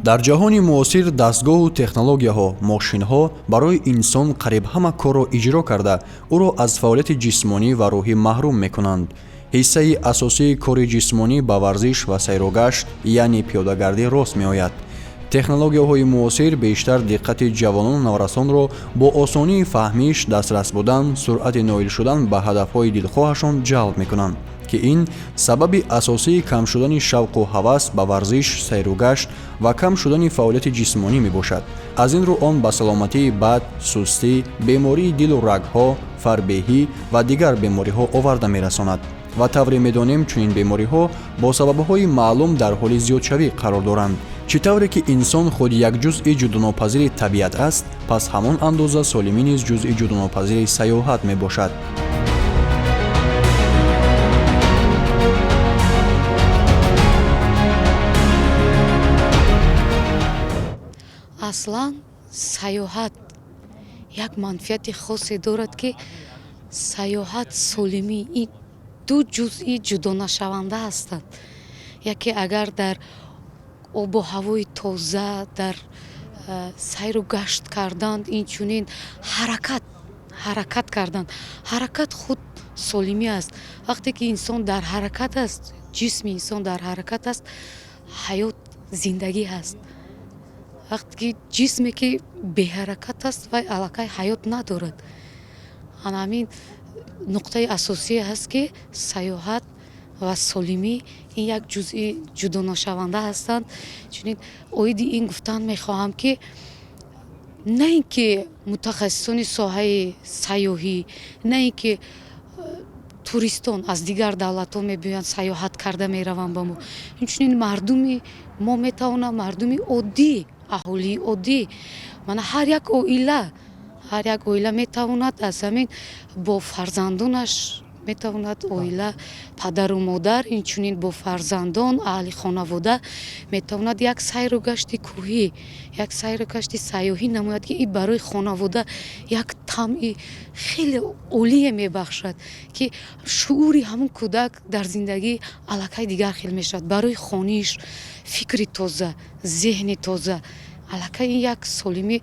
дар ҷаҳони муосир дастгоҳу технологияҳо мошинҳо барои инсон қариб ҳама корро иҷро карда ӯро аз фаъолияти ҷисмонӣ ва рӯҳӣ маҳрум мекунанд. ҳиссаи асосии кори ҷисмонӣ ба варзиш ва сайрогашт яъне пиёдагардӣ рост меояд. технологияҳои муосир бештар диққати ҷавонону наврасонро бо осонии фаҳмиш, дастрас будан, суръати ноил шудан ба ҳадафҳои дилхоҳашон ҷалб мекунанд ки ин сабаби асосии кам шудани шавқу ҳавас ба варзиш, сайругашт ва кам шудани фаъолияти ҷисмонӣ мебошад. аз ин рӯ он ба саломатии бад, сустӣ, бемории дилу рагҳо, фарбеҳӣ ва дигар бемориҳо оварда мерасонад. ва тавре медонем чунин бемориҳо бо сабабҳои маълум дар ҳоли зиёдшавӣ қарор доранд. чӣ тавре ки инсон худ як ҷузъи ҷудонопазири табиат аст, пас ҳамон андоза солимӣ низ ҷузъи ҷудонопазири сайёҳат мебошад. аслан сайёҳат як манфиати хосе дорад ки сайёҳат солимӣ ин ду ҷузъи ҷудонашаванда ҳастанд. яке агар дар обу ҳавои тоза, дар сайру гашт кардан, инчунин ҳаракат кардан. ҳаракат худ солимӣ аст. вақте ки инсон дар ҳаракат аст, ҷисми инсон дар ҳаракат аст, ҳаёт, зиндагӣ ҳаст. вақте ки ҷисме ки беҳаракат аст, вай аллакай ҳаёт надорад. ана ҳамин нуқтаи асосие ҳаст ки сайёҳат ва солимӣ ин як ҷузъи ҷудонашаванда ҳастанд. чунин оиди ин гуфтан мехоҳам ки на ин ки мутахассисони соҳаи сайёҳӣ, на ин ки туристон аз дигар давлатҳо мебиёянд сайёҳат карда мераванд ба мо. инчунин мардуми мо метавонад, мардуми оддӣ, аҳолии оддӣ, мана ҳар як оила метавонад аз ҳамин бо фарзандонаш метавонад оила падару модар инчунин бо фарзандон аҳли хонавода метавонад як сайру гашти кӯҳӣ, як сайру гашти сайёҳӣ намояд ки ин барои хонавода як тамъи хеле олие мебахшад ки шуури ҳамон кӯдак дар зиндагӣ аллакай дигар хел мешавад. барои хониш фикри тоза, зеҳни тоза, аллакай ин як солимӣ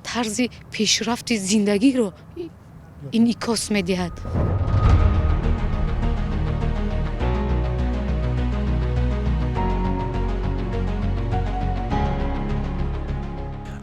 тарзи пешрафти зиндагиро инъикос медиҳад.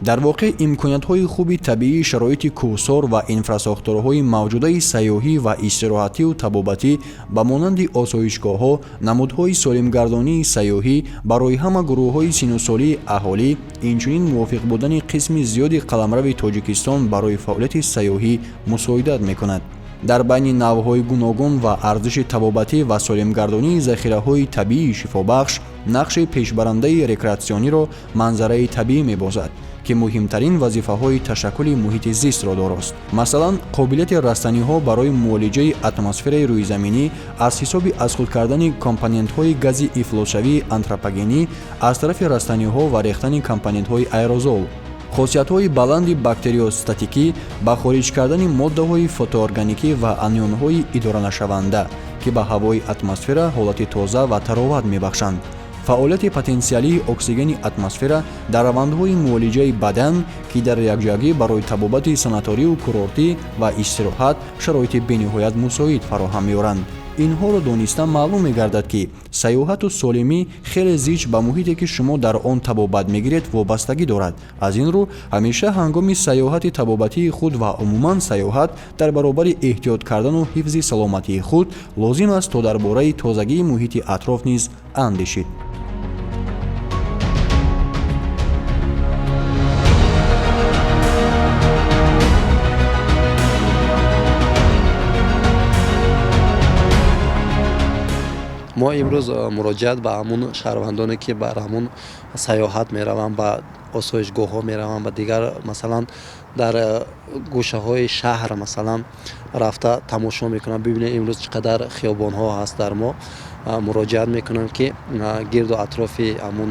дар воқеъ имкониятҳои хуби табиии шароити кӯҳсор ва инфрасохторҳои мавҷудаи сайёҳӣ ва истироҳатию табобатӣ ба монанди осоишгоҳҳо, намудҳои солимгардонии сайёҳӣ барои ҳама гурӯҳҳои синнусолии аҳолӣ, инчунин мувофиқ будани қисми зиёди қаламрави Тоҷикистон барои фаъолияти сайёҳӣ мусоидат мекунад. дар байни навъҳои гуногун ва арзиши табобатӣ ва солимгардонии захираҳои табиии шифобахш нақши пешбарандаи рекреатсиониро манзараи табиӣ мебозад ки муҳимтарин вазифаҳои ташаккули муҳити зистро дорост. масалан, қобилияти растаниҳо барои муолиҷаи атмосфераи рӯизаминӣ аз ҳисоби аз худ кардани компонентҳои гази ифлосшавии антропогенӣ аз тарафи растаниҳо ва рехтани компонентҳои аэрозол, хосиятҳои баланди бактериостатикӣ ба хориҷ кардани моддаҳои фотоорганикӣ ва анионҳои идоранашаванда ки ба ҳавои атмосфера ҳолати тоза ва тароват мебахшанд, фаъолияти потенсиалии оксигени атмосфера дар равандҳои муолиҷаи бадан ки дар якҷоягӣ барои табобати санаторию курортӣ ва истироҳат шароити бениҳоят мусоид фароҳам меоранд. инҳоро донистан маълум мегардад ки сайёҳату солимӣ хеле зич ба муҳите ки шумо дар он табобат мегиред вобастагӣ дорад. аз ин рӯ ҳамеша ҳангоми сайёҳати табобатии худ ва умуман сайёҳат дар баробари эҳтиёт кардану ҳифзи саломатии худ лозим аст то дар бораи тозагии муҳити атроф низ андешид. мо имрӯз муроҷиат ба ҳамун шаҳрвандоне ки бар ҳамун сайёҳат мераванд, ба осоишгоҳҳо мераванд, ба дигар масалан дар гӯшаҳои шаҳр масалан рафта тамошо мекунанд, бибинед имрӯз чӣ қадар хиёбонҳо ҳаст дар мо, муроҷиат мекунанд ки гирду атрофи ҳамун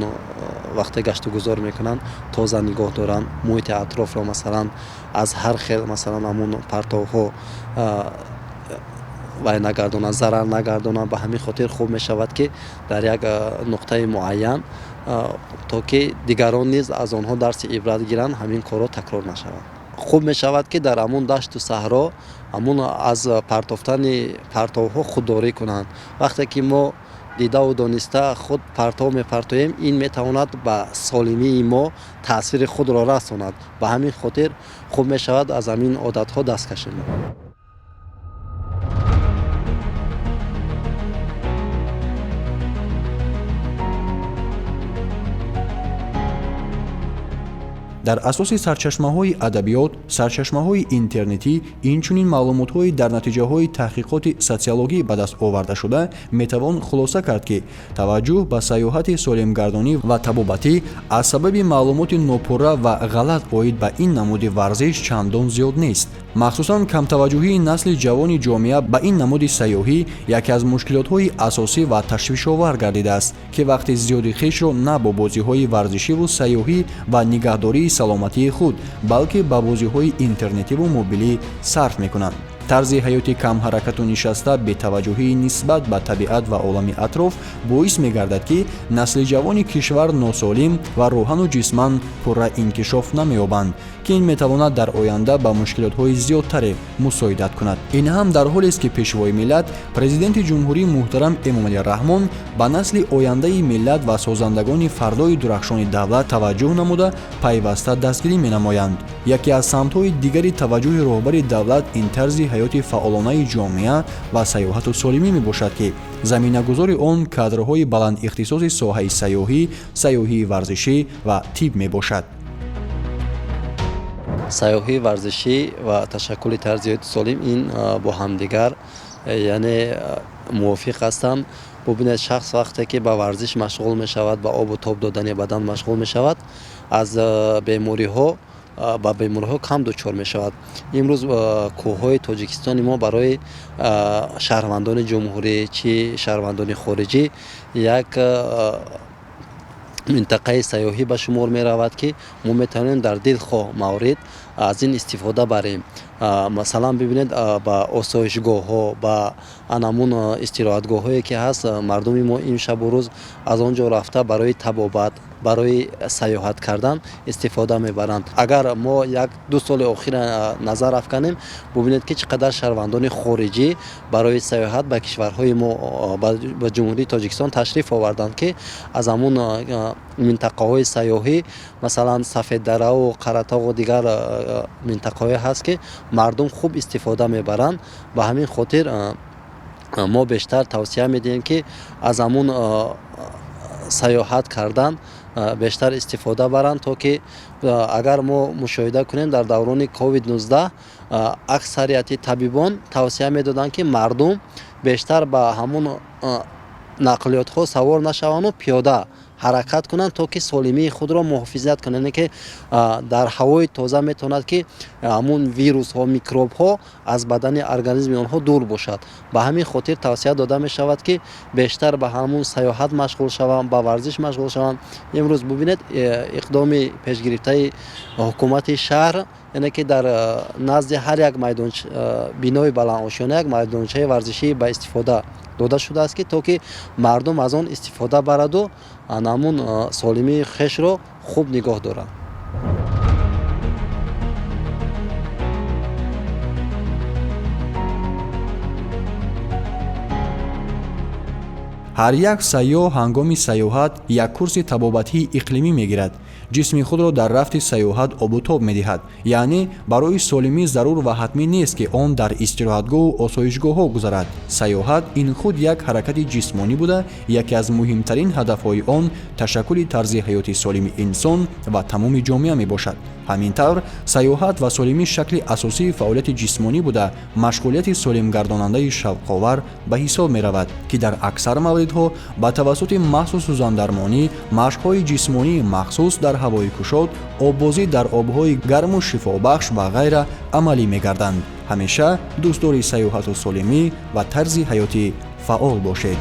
вақте гашту гузор мекунанд тоза нигоҳ доранд, муҳити атрофро масалан аз ҳар хел масалан ҳамун партовҳо вай нагардонанд, зарар нагардонанд. Ба ҳамин хотир хуб мешавад ки дар як нуқтаи муайян то ки дигарон низ аз онҳо дарси ибрат гиранд, ҳамин корро такрор нашавад. хуб мешавад ки дар ҳамун дашту саҳро ҳамун аз партофтани партовҳо худдорӣ кунанд. вақте ки мо дидаву дониста худ партов мепартоем, ин метавонад ба солимии мо таъсири худро расонад. ба ҳамин хотир хуб мешавад аз ҳамин одатҳо даст кашем. дар асоси сарчашмаҳои адабиёт, сарчашмаҳои интернетӣ, инчунин маълумотҳои дар натиҷаҳои таҳқиқоти социологӣ ба даст овардашуда метавон хулоса кард ки таваҷҷӯҳ ба сайёҳати солимгардонӣ ва табобатӣ аз сабаби маълумоти нопурра ва ғалат оид ба ин намуди варзиш чандон зиёд нест. махсусан камтаваҷҷӯҳии насли ҷавони ҷомеа ба ин намуди сайёҳӣ яке аз мушкилотҳои асосӣ ва ташвишовар гардидааст ки вақти зиёди хишро на бо бозиҳои варзишиву сайёҳӣ ва нигаҳдории саломатии худ, балки ба бозиҳои интернетиву мобилӣ сарф мекунанд. тарзи ҳаёти камҳаракату нишаста, бетаваҷҷӯҳии нисбат ба табиат ва олами атроф боис мегардад ки насли ҷавони кишвар носолим ва рӯҳану ҷисман пурра инкишоф намеёбанд, ки ин метавонад дар оянда ба мушкилотҳои зиёдтаре мусоидат кунад. ин ҳам дар ҳолест ки пешвои миллат, президенти ҷумҳурӣ муҳтарам Эмомалӣ Раҳмон ба насли ояндаи миллат ва созандагони фардои дурахшони давлат таваҷҷӯҳ намуда пайваста дастгирӣ менамоянд. яке аз самтҳои дигари таваҷҷӯҳи роҳбари давлат ин тарзи ҳаёти фаъолонаи ҷомеа ва сайёҳату солимӣ мебошад ки заминагузори он кадрҳои баландихтисоси соҳаи сайёҳӣ, сайёҳии варзишӣ ва тиб мебошад. сайёҳии варзишӣ ва ташаккули тарзи ҳаёти солим ин бо ҳамдигар яъне мувофиқ ҳастанд. бубинед шахс вақте ки ба варзиш машғул мешавад, ба обу тоб додани бадан машғул мешавад, аз бемориҳо кам дучор мешавад. имрӯз кӯҳҳои тоҷикистони мо барои шаҳрвандони ҷумҳурӣ чи шаҳрвандони хориҷӣ як минтақаи сайёҳӣ ба шумор меравад ки мо метавонем дар дилхоҳ маврид аз ин истифода барем. масалан бибинед ба осоишгоҳҳо, ба анамун истироҳатгоҳҳое ки ҳаст, мардуми мо имшабу рӯз аз он ҷо рафта барои табобат, барои сайёҳат кардан истифода мебаранд. агар мо 1-2 соли охир назар афканем, бубинед ки чӣ қадар шаҳрвандони хориҷӣ барои сайёҳат ба кишварҳои мо ба ҷумҳурии Тоҷикистон ташриф оварданд ки аз ҳамун минтақаҳои сайёҳӣ, масалан Сафеддараву Қаратоғу дигар минтақаҳое ҳаст ки мардум хуб истифода мебаранд. ба ҳамин хотир мо бештар тавсия медиҳем ки аз ҳамун сайёҳат кардан бештар истифода баранд, то ки агар мо мушоҳида кунем дар даврони COVID-19 аксарияти табибон тавсия медоданд ки мардум бештар ба ҳамун нақлиётҳо савор нашаванду пиёда ҳаракат кунанд, то ки солимии худро муҳофизат кунанд. ки дар ҳавои тоза метавонад ки ҳамун вирусҳо, микробҳо аз бадани организми онҳо дур бошад. ба ҳамин хотир тавсия дода мешавад ки бештар ба ҳамун сайёҳат машғул шаванд, ба варзиш машғул шаванд. имрӯз бубинед иқдоми пешгирифтаи ҳукумати шаҳр, яъне ки дар назди ҳар як бинои баландошона як майдончаи варзишӣ ба истифода дода шудааст ки то ки мардум аз он истифода бараду ҳамун солимии хешро хуб нигоҳ дорад. ҳар як сайёҳ ҳангоми сайёҳат як курси табобатии иқлимӣ мегирад. ҷисми худро дар рафти сайёҳат обутоб медиҳад. яъне барои солимӣ зарур ва ҳатмӣ нест ки он дар истироҳатгоҳу осоишгоҳҳо гузарад. сайёҳат ин худ як ҳаракати ҷисмонӣ буда, яке аз муҳимтарин ҳадафҳои он ташаккули тарзи ҳаёти солими инсон ва тамоми ҷомеа мебошад. ҳамин тавр сайёҳат ва солимӣ шакли асосии фаъолияти ҷисмонӣ буда машғулияти солимгардонандаи шавқовар ба ҳисоб меравад, ки дар аксар мавридҳо ба тавассути махсусу зандармонӣ, машқҳои ҷисмонии махсус дар ҳавои кушод, оббозӣ дар обҳои гарму шифобахш ва ғайра амалӣ мегарданд. ҳамеша дӯстдори сайёҳату солимӣ ва тарзи ҳаёти фаъол бошед.